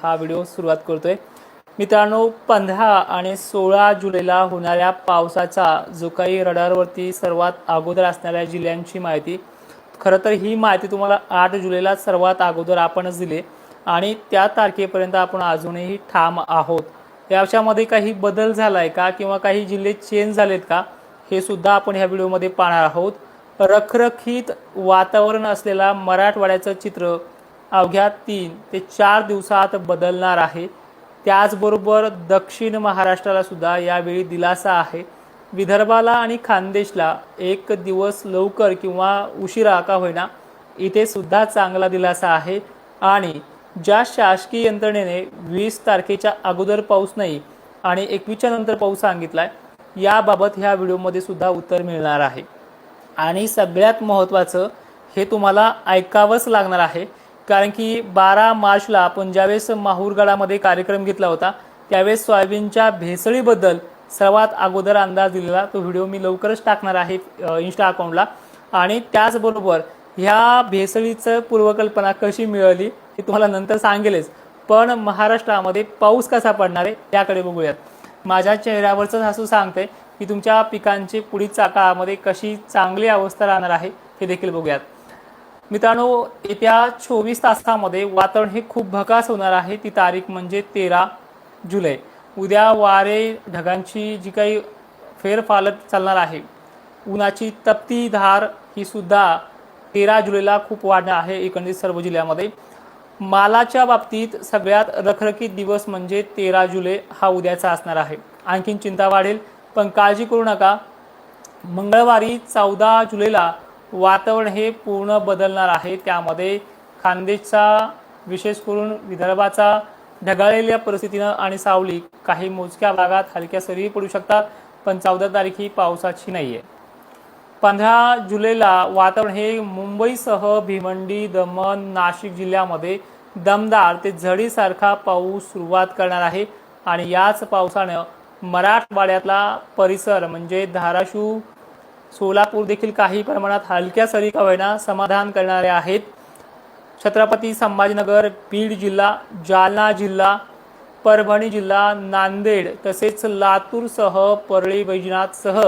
हा व्हिडिओ सुरुवात करतोय। मित्रांनो, 15 आणि 16 जुलैला होणाऱ्या पावसाचा जो काही रडारवरती सर्वात अगोदर असणाऱ्या जिल्ह्यांची माहिती, खरं तर ही माहिती तुम्हाला 8 जुलैला सर्वात अगोदर आपणच दिली आणि त्या तारखेपर्यंत आपण अजूनही ठाम आहोत। याच्यामध्ये काही बदल झालाय का किंवा काही जिल्हे चेंज झालेत का, हे सुद्धा आपण ह्या व्हिडिओमध्ये पाहणार आहोत। रखरखीत वातावरण असलेला मराठवाड्याचं चित्र अवघ्या 3 ते 4 दिवसात बदलणार आहे। त्याचबरोबर दक्षिण महाराष्ट्राला सुद्धा यावेळी दिलासा आहे। विदर्भाला आणि खानदेशला एक दिवस लवकर किंवा उशिरा का होईना इथे सुद्धा चांगला दिलासा आहे आणि ज्या शासकीय यंत्रणेने 20 तारखेच्या अगोदर पाऊस नाही आणि 21च्या नंतर पाऊस सांगितलाय, याबाबत ह्या व्हिडिओमध्ये सुद्धा उत्तर मिळणार आहे। आणि सगळ्यात महत्त्वाचं हे तुम्हाला ऐकावंच लागणार आहे, कारण की 12 मार्चला आपण ज्यावेळेस माहूरगडामध्ये कार्यक्रम घेतला होता त्यावेळेस सोयाबीनच्या भेसळीबद्दल सर्वात अगोदर अंदाज दिलेला तो व्हिडिओ मी लवकरच टाकणार आहे इन्स्टा अकाउंटला। आणि त्याचबरोबर ह्या भेसळीचं पूर्वकल्पना कशी मिळाली हे तुम्हाला नंतर सांगेलच, पण महाराष्ट्रामध्ये पाऊस कसा पडणार आहे त्याकडे बघूयात। माझ्या चेहऱ्यावरचं हसू सांगते की तुमच्या पिकांची पुढील काळामध्ये कशी चांगली अवस्था राहणार आहे हे देखील बघूयात। मित्रांनो, येत्या 24 तासामध्ये वातावरण हे खूप भकास होणार आहे। ती तारीख म्हणजे 13 जुलै। उद्या वारे ढगांची जी काही फेरफालत चालणार आहे, उन्हाची तपती धार ही सुद्धा 13 जुलैला खूप वाढणार आहे एकंदरीत सर्व जिल्ह्यामध्ये। मालाच्या बाबतीत सगळ्यात रखरखीत दिवस म्हणजे 13 जुलै हा उद्याचा असणार आहे। आणखीन चिंता वाढेल, पण काळजी करू नका। मंगळवारी 14 जुलैला वातावरण हे पूर्ण बदलणार आहे। त्यामध्ये खानदेशचा, विशेष करून विदर्भाचा ढगाळलेल्या परिस्थितीनं आणि सावली, काही मोजक्या भागात हलक्या सरी पडू शकतात, पण 14 तारीख ही पावसाची नाही आहे। 15 जुलैला वातावरण हे मुंबईसह भिवंडी, दमण, नाशिक जिल्ह्यामध्ये दमदार ते झडीसारखा पाऊस सुरुवात करणार आहे आणि याच पावसानं मराठवाड्यातला परिसर म्हणजे धाराशिव, सोलापूर देखील काही प्रमाणात हलक्या सरी का होईना समाधान करणारे आहेत। छत्रपती संभाजीनगर, बीड जिल्हा, जालना जिल्हा, परभणी जिल्हा, नांदेड तसेच लातूरसह परळी वैजनाथसह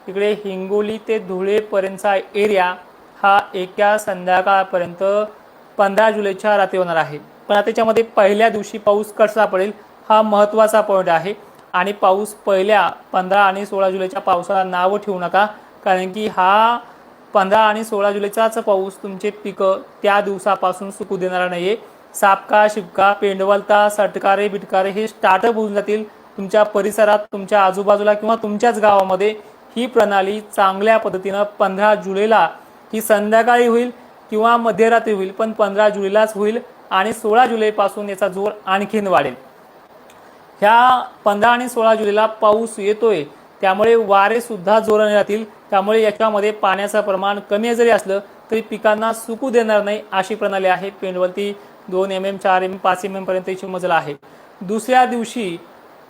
इकडे हिंगोली ते धुळेपर्यंतचा एरिया हा एका संध्याकाळपर्यंत 15 जुलैच्या रात्री होणार आहे। पण त्याच्यामध्ये पहिल्या दिवशी पाऊस कसा पडेल हा महत्त्वाचा पॉईंट आहे आणि पाऊस पहिल्या 15 आणि 16 जुलैच्या पावसाला नाव ठेवू नका, कारण की हा 15 आणि 16 जुलैचाच पाऊस तुमचे पिकं त्या दिवसापासून सुकू देणार नाहीये। सापका, शिपका, पेंडवलता, सटकारे, बिटकारे हे स्टार्टअप होऊन जातील तुमच्या परिसरात, तुमच्या आजूबाजूला किंवा तुमच्याच गावामध्ये। ही प्रणाली चांगल्या पद्धतीनं 15 जुलैला ही संध्याकाळी होईल किंवा मध्यरात्री होईल, पण 15 जुलैलाच होईल आणि 16 जुलैपासून याचा जोर आणखीन वाढेल। ह्या 15 आणि 16 जुलैला पाऊस येतोय, त्यामुळे वारे सुद्धा जोराने राहतील। त्यामुळे याच्यामध्ये पाण्याचं प्रमाण कमी जरी असलं तरी पिकांना सुकू देणार नाही अशी प्रणाली आहे। पेंडवलती 2 mm, 4 mm, 5 mm पर्यंतची मजल आहे। दुसऱ्या दिवशी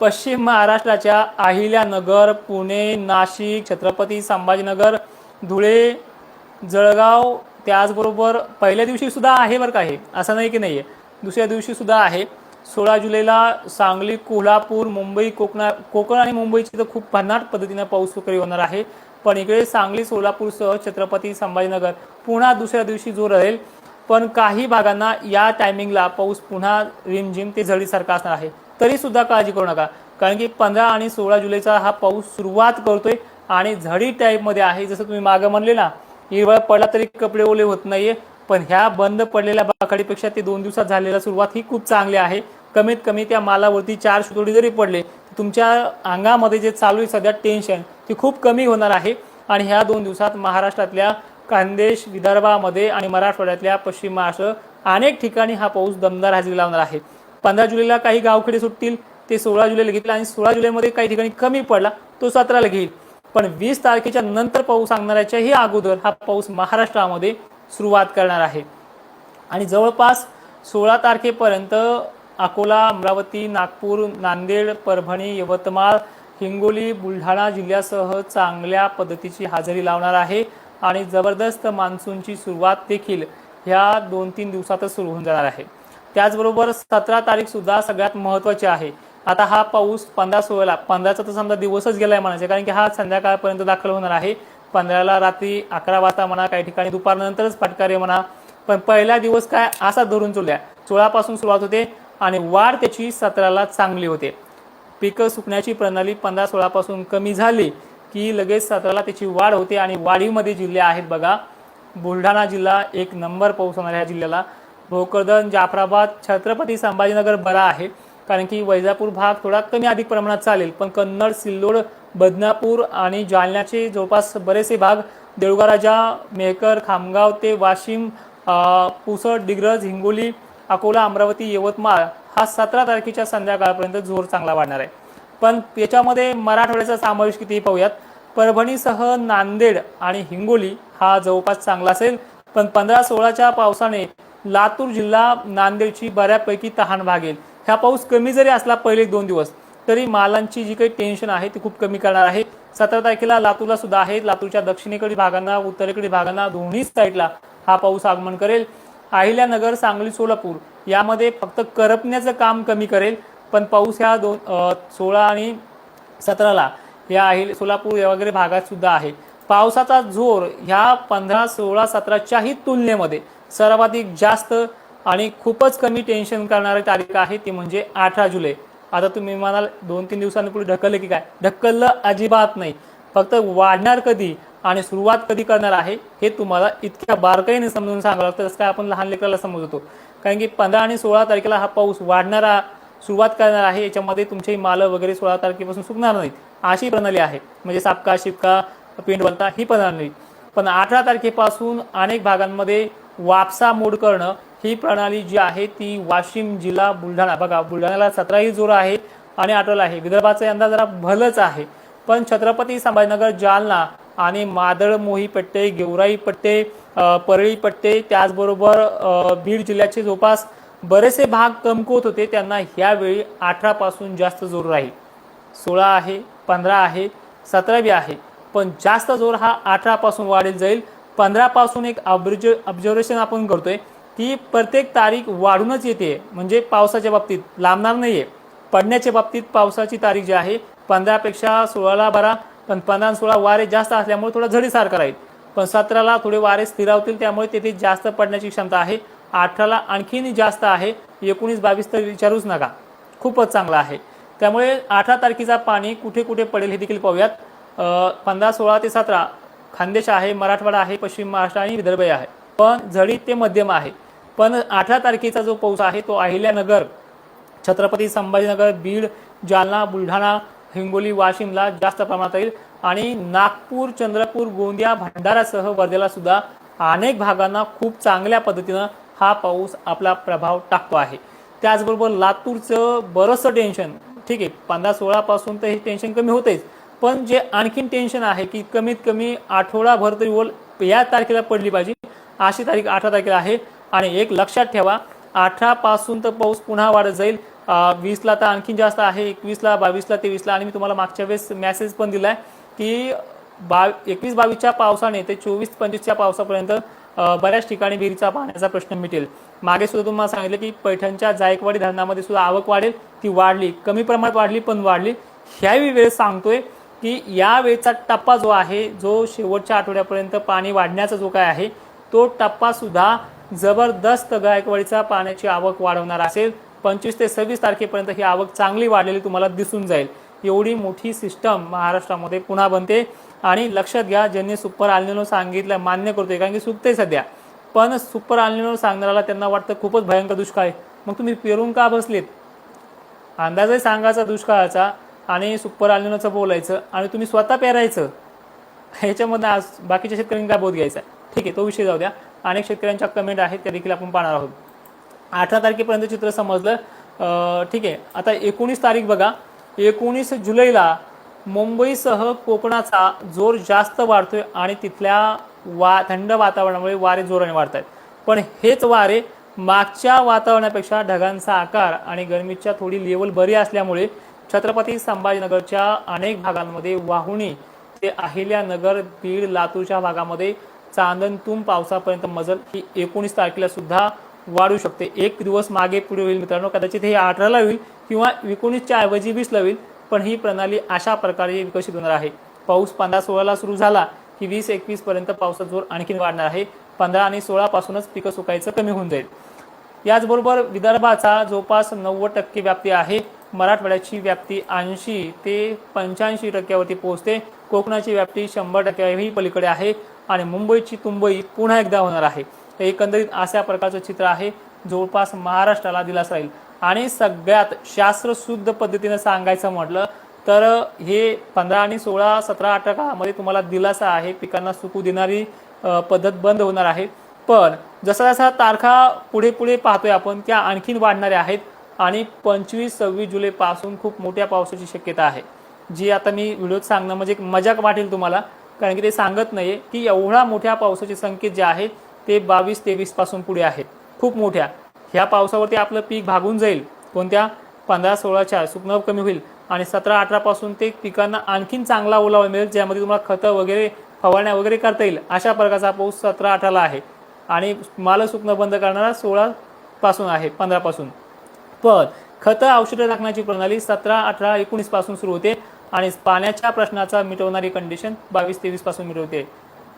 पश्चिम महाराष्ट्राच्या अहिल्यानगर, पुणे, नाशिक, छत्रपती संभाजीनगर, धुळे, जळगाव, त्याचबरोबर पहिल्या दिवशी सुद्धा आहे बरं का, हे असं नाही की नाही आहे, दुसऱ्या दिवशी सुद्धा आहे। 16 जुलैला सांगली, कोल्हापूर, मुंबई, कोकण आणि मुंबईची तर खूप भन्नाट पद्धतीने पाऊस सुरू होणार आहे। पण इकडे सांगली, सोलापूरसह छत्रपती संभाजीनगर पुन्हा दुसऱ्या दिवशी जोर राहील, पण काही भागांना या टायमिंगला पाऊस पुन्हा रिमझिम ते झडीसारखा असणार आहे। तरी सुद्धा काळजी करू नका, कारण की 15 आणि 16 जुलैचा हा पाऊस सुरुवात करतोय आणि झडी टाईपमध्ये आहे। जसं तुम्ही मागं म्हणले ना, हिरवळ पडला तरी कपडे ओले होत नाहीये, पण ह्या बंद पडलेल्या बाकाडीपेक्षा ते 2 दिवसात झालेला सुरुवात ही खूप चांगली आहे। कमीत कमी त्या मालावरती 4 शितोडे जरी पडले तुमच्या अंगामध्ये जे चालू आहे सध्या टेन्शन ती खूप कमी होणार आहे। आणि ह्या 2 दिवसात महाराष्ट्रातल्या खानदेश, विदर्भामध्ये आणि मराठवाड्यातल्या पश्चिम महाराष्ट्र अनेक ठिकाणी हा पाऊस दमदार हजेरी लावणार आहे। 15 जुलैला काही गावखेडे सुटतील, ते 16 जुलैला घेतील आणि 16 जुलैमध्ये काही ठिकाणी कमी पडला तो 17ला घेईल, पण 20 तारखेच्या नंतर पाऊस सांगणाऱ्याच्याही अगोदर हा पाऊस महाराष्ट्रामध्ये सुरुवात करणार आहे। आणि जवळपास 16 तारखेपर्यंत अकोला, अमरावती, नागपूर, नांदेड, परभणी, यवतमाळ, हिंगोली, बुलढाणा जिल्ह्यासह चांगल्या पद्धतीची हजेरी लावणार आहे आणि जबरदस्त मान्सूनची सुरुवात देखील ह्या 2-3 दिवसातच सुरू होऊन जाणार आहे। त्याचबरोबर 17 तारीख सुद्धा सगळ्यात महत्त्वाची आहे. आता हा पाऊस 15-16ला 15चा तर समजा दिवसच गेलाय म्हणायचं, कारण की हा संध्याकाळपर्यंत दाखल होणार आहे. 15ला रात्री 11 वाजता म्हणा, काही ठिकाणी दुपारनंतरच फटकारे म्हणा, पण पहिला दिवस काय असा धरून चुल्या 16पासून सुरुवात होते आणि वाढ त्याची 17ला चांगली होते. पिकं सुकण्याची प्रणाली 15-16 पासून कमी झाली की लगेच 17ला त्याची वाढ होते आणि वाढीमध्ये जिल्हे आहेत बघा. बुलढाणा जिल्हा एक नंबर पाऊस होणार ह्या जिल्ह्याला. भोकरदन, जाफराबाद, छत्रपती संभाजीनगर बरा आहे, कारण की वैजापूर भाग थोडा कमी अधिक प्रमाणात चालेल, पण कन्नड, सिल्लोड, बदनापूर आणि जालन्याचे जवळपास बरेचसे भाग, देऊळगाव राजा, मेहकर, खामगाव ते वाशिम, पुसद, डिग्रज, हिंगोली, अकोला, अमरावती, यवतमाळ हा 17 तारखेच्या संध्याकाळपर्यंत जोर चांगला वाढणार आहे. पण याच्यामध्ये मराठवाड्याचा समावेश किती पाहूयात. परभणीसह नांदेड आणि हिंगोली हा जवळपास चांगला असेल, पण 15-16च्या पावसाने लातूर जिल्हा, नांदेडची बऱ्यापैकी तहान भागेल. ह्या पाऊस कमी जरी असला पहिले 2 दिवस, तरी मालांची जी काही टेन्शन आहे ती खूप कमी करणार आहे. 17 तारखेला लातूरला सुद्धा आहे. लातूरच्या दक्षिणेकडील भागांना, उत्तरेकडील भागांना दोन्ही साईडला हा पाऊस आगमन करेल. अहिल्यानगर, सांगली, सोलापूर यामध्ये फक्त करपण्याचं काम कमी करेल, पण पाऊस ह्या 16 आणि 17ला या सोलापूर या वगैरे भागात सुद्धा आहे. पावसाचा जोर ह्या 15, 16, 17च्याही तुलनेमध्ये सर्वाधिक जास्त आणि खूपच कमी टेन्शन करणारी तारीख आहे ती म्हणजे 18 जुलै. आता तुम्ही म्हणाल 2-3 दिवसांनी पुढे ढकललं की काय? ढकललं अजिबात नाही. फक्त वाढणार कधी आणि सुरुवात कधी करणार आहे हे तुम्हाला इतक्या बारकाईने समजून सांगावं लागतं, जसं काय आपण लहान लेकराला समजतो. कारण की 15 आणि 16 तारखेला हा पाऊस वाढणारा सुरुवात करणार आहे. याच्यामध्ये तुमचे माल वगैरे 16 तारखेपासून सुकणार नाहीत अशी प्रणाली आहे. म्हणजे सापका, शिपका, पेंडवलता ही प्रणाली. पण 18 तारखेपासून अनेक भागांमध्ये वापसा मोड करणं ही प्रणाली जी आहे ती वाशिम जिल्हा, बुलढाणा बघा, बुलढाण्याला 17ही जोर आहे आणि 18ला आहे. विदर्भाचा यंदा जरा भलंच आहे, पण छत्रपती संभाजीनगर, जालना आणि मादळ, मोही पट्टे, गेवराई पट्टे, परळी पट्टे, त्याचबरोबर बीड जिल्ह्याचे जवळपास बरेचसे भाग कमकुवत होते, त्यांना ह्यावेळी 18 पासून जास्त जोर राहील. 16 आहे, 15 आहे, 17 बी आहे, पण जास्त जोर हा 18 पासून वाढत जाईल. 15 पासून एक ऑब्झर्वेशन आपण करतोय की प्रत्येक तारीख वाढूनच येते, म्हणजे पावसाच्या बाबतीत लांबणार नाहीये. पडण्याच्या बाबतीत पावसाची तारीख जी आहे 15पेक्षा 16ला बरा, पण 15 आणि 16 वारे जास्त असल्यामुळे थोडा झडीसारखा राहील. पण 17ला थोडे वारे स्थिरावतील, त्यामुळे तेथे जास्त पडण्याची क्षमता आहे. 18ला आणखीन जास्त आहे. 19-22 तर विचारूच नका, खूपच चांगला आहे. त्यामुळे 18 तारखेचा पाणी कुठे कुठे पडेल हे देखील पाहूयात. 15, 16 ते 17 खानदेश आहे, मराठवाडा आहे, पश्चिम महाराष्ट्र आणि विदर्भ आहे, पण झडी ते मध्यम आहे. पण 18 तारखेचा जो पाऊस आहे तो अहिल्यानगर, छत्रपती संभाजीनगर, बीड, जालना, बुलढाणा, हिंगोली, वाशिमला जास्त प्रमाणात येईल आणि नागपूर, चंद्रपूर, गोंदिया, भंडारासह वर्धेला सुद्धा अनेक भागांना खूप चांगल्या पद्धतीनं हा पाऊस आपला प्रभाव टाकतो आहे. त्याचबरोबर लातूरचं बरंचसं टेन्शन ठीक आहे, 15-16 पासून तर हे टेन्शन कमी होतेच, पण जे आणखीन टेन्शन आहे की कमीत कमी आठवडाभर तरी ओल या तारखेला पडली पाहिजे अशी तारीख 18 तारखेला आहे. आणि एक लक्षात ठेवा, 18 पासून तर पाऊस पुन्हा वाढत जाईल. 20ला तर आणखीन जास्त आहे, 21ला, 22ला, 23ला. आणि मी तुम्हाला मागच्या वेळेस मेसेज पण दिलाय की 21-22च्या पावसाने ते 24-25च्या पावसापर्यंत बऱ्याच ठिकाणी विहिरीचा पाण्याचा प्रश्न मिटेल. मागे सुद्धा तुम्हाला सांगितलं की पैठणच्या जायकवाडी धरणामध्ये सुद्धा आवक वाढेल, ती वाढली, कमी प्रमाणात वाढली पण वाढली. ह्याही वेळेस सांगतोय की या वेळेचा टप्पा जो आहे, जो शेवटच्या आठवड्यापर्यंत पाणी वाढण्याचा जो काय आहे तो टप्पा सुद्धा जबरदस्त गायकवाडीचा पाण्याची आवक वाढवणार असेल. 25 ते 26 तारखेपर्यंत ही आवक चांगली वाढलेली तुम्हाला दिसून जाईल. एवढी मोठी सिस्टम महाराष्ट्रामध्ये पुन्हा बनते. आणि लक्षात घ्या, ज्यांनी सुपर अल्निनो सांगितलं मान्य करतोय, कारण की सुकते सध्या, पण सुपर अल्निनो सांगणाऱ्याला त्यांना वाटतं खूपच भयंकर दुष्काळ आहे. मग तुम्ही पेरून का बसलेत? अंदाजही सांगायचा दुष्काळाचा आणि सुपर अल्निनोचं बोलायचं आणि तुम्ही स्वतः पेरायचं, ह्याच्यामध्ये आज बाकीच्या शेतकऱ्यांनी काय बोध घ्यायचा? ठीक आहे, तो विषय जाऊ द्या. अनेक शेतकऱ्यांच्या कमेंट आहेत त्या देखील आपण पाहणार आहोत. 18 तारखेपर्यंत चित्र समजलं, ठीक आहे. आता 19 तारीख बघा. 19 जुलैला मुंबईसह कोकणाचा जोर जास्त वाढतोय आणि तिथल्या थंड वातावरणामुळे वारे जोराने वाढत आहेत. पण हेच वारे मागच्या वातावरणापेक्षा ढगांचा आकार आणि गरमीच्या थोडी लेवल बरी असल्यामुळे छत्रपती संभाजीनगरच्या अनेक भागांमध्ये वाहुणी ते अहिल्यानगर, बीड, लातूरच्या भागामध्ये चांदण तुम पावसापर्यंत मजल ही 19 तारखेला सुद्धा वाढू शकते। एक दिवस मागे पुढे होईल मित्रांनो, कदाचित हे 18ला होईल किंवा 19च्या ऐवजी 20ला होईल, पण ही प्रणाली अशा प्रकारे विकसित होणार आहे। पाऊस 15-16ला सुरू झाला की 20-21 पर्यंत पावसाचा जोर आणखी वाढणार आहे। 15 आणि 16 पासूनच पिकं सुकायचं कमी होऊन जाईल। याचबरोबर विदर्भाचा जवळपास 90% व्याप्ती आहे। मराठवाड्याची व्याप्ती 80 ते 85% पोहोचते। कोकणाची व्याप्ती 100% पलीकडे आहे आणि मुंबईची तुंबई पुन्हा एकदा होणार आहे। एकंदरीत अशा प्रकारचं चित्र आहे, जवळपास महाराष्ट्राला दिलासा राहील। आणि सगळ्यात शास्त्रशुद्ध पद्धतीने सांगायचं म्हटलं तर हे 15 आणि 16, 17, 18 काळामध्ये तुम्हाला दिलासा आहे, पिकांना सुकू देणारी पद्धत बंद होणार आहे। पण जसा जसा तारखा पुढे पुढे पाहतोय आपण, त्या आणखीन वाढणाऱ्या आहेत आणि 25-26 जुलैपासून खूप मोठ्या पावसाची शक्यता आहे, जी आता मी व्हिडिओत सांगणं म्हणजे मजाक वाटेल तुम्हाला, कारण की ते सांगत नाहीये की एवढा मोठ्या पावसाचे संकेत जे आहेत ते 22-23 पासून पुढे आहेत, खूप मोठ्या। ह्या पावसावरती आपलं पीक भागून जाईल, कोणत्या 15-16च्या सुकणं कमी होईल आणि 17-18 पासून ते पिकांना आणखीन चांगला ओलावा मिळेल, ज्यामध्ये तुम्हाला खतं वगैरे फवारण्या वगैरे करता येईल। अशा प्रकारचा पाऊस 17-18ला आहे आणि माल सुकणं बंद करणारा 16 पासून आहे, 15 पासून। पण खतं औषधं टाकण्याची प्रणाली 17-18-19 पासून सुरू होते आणि पाण्याच्या प्रश्नाचा मिटवणारी कंडिशन 22-23 पासून मिटवते।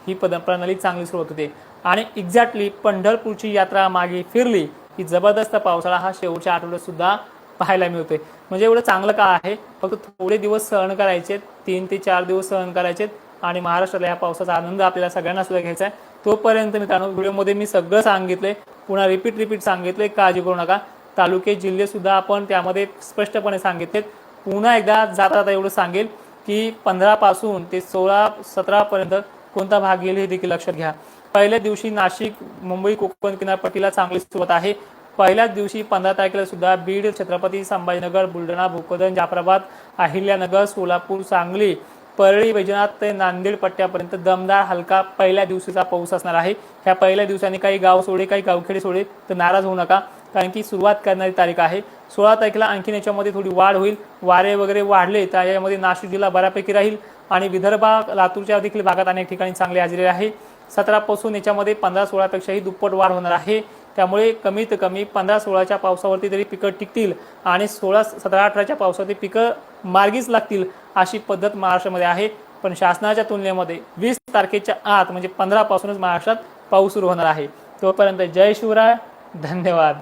ही प्रणाली चांगली सुरुवात होते आणि एक्झॅक्टली पंढरपूरची यात्रा मागे फिरली की जबरदस्त पावसाळा हा शेवटच्या आठवड्यात सुद्धा पाहायला मिळतोय। म्हणजे एवढं चांगलं का आहे, फक्त थोडे दिवस सहन करायचे, 3 ते 4 दिवस सहन करायचे आणि महाराष्ट्राला या पावसाचा आनंद आपल्याला सगळ्यांना सुद्धा घ्यायचा आहे। तोपर्यंत मित्रांनो, व्हिडिओमध्ये मी सगळं सांगितलंय, पुन्हा रिपीट सांगितलंय, काळजी करू नका। तालुके जिल्हे सुद्धा आपण त्यामध्ये स्पष्टपणे सांगितलेत। पुन्हा एकदा जाता एवढं सांगेल की 15 पासून ते 16-17 पर्यंत कोणता भाग येईल हे देखील लक्षात घ्या। पहिल्या दिवशी नाशिक, मुंबई, कोकण किनारपट्टीला चांगली सुरुवात आहे। पहिल्याच दिवशी 15 तारखेला सुद्धा बीड, छत्रपती संभाजीनगर, बुलढाणा, भोकरदन, जाफराबाद, अहिल्यानगर, सोलापूर, सांगली, परळी, वैजनाथ ते नांदेड पट्ट्यापर्यंत दमदार हलका पहिल्या दिवशीचा पाऊस असणार आहे। ह्या पहिल्या दिवसांनी काही गाव सोडे, काही गावखेडे सोडे तर नाराज होऊ नका, कारण की सुरुवात करणारी तारीख आहे। 16 तारखेला आणखीन याच्यामध्ये थोडी वाढ होईल, वारे वगैरे वाढले तर यामध्ये नाशिक जिल्हा बऱ्यापैकी राहील आणि विदर्भ, लातूरच्या देखील भागात अनेक ठिकाणी चांगली हजेरी आहे। 17 पासून याच्यामध्ये 15-16 पेक्षाही दुप्पट वाढ होणार आहे। त्यामुळे कमीत कमी 15-16च्या पावसावरती तरी पिकं टिकतील आणि 16-17-18च्या पावसावरती पिकं मार्गीच लागतील, अशी पद्धत महाराष्ट्रामध्ये आहे। पण शासनाच्या तुलनेमध्ये 20 तारखेच्या आत म्हणजे 15 पासूनच महाराष्ट्रात पाऊस सुरू होणार आहे। तोपर्यंत जय शिवराय, धन्यवाद।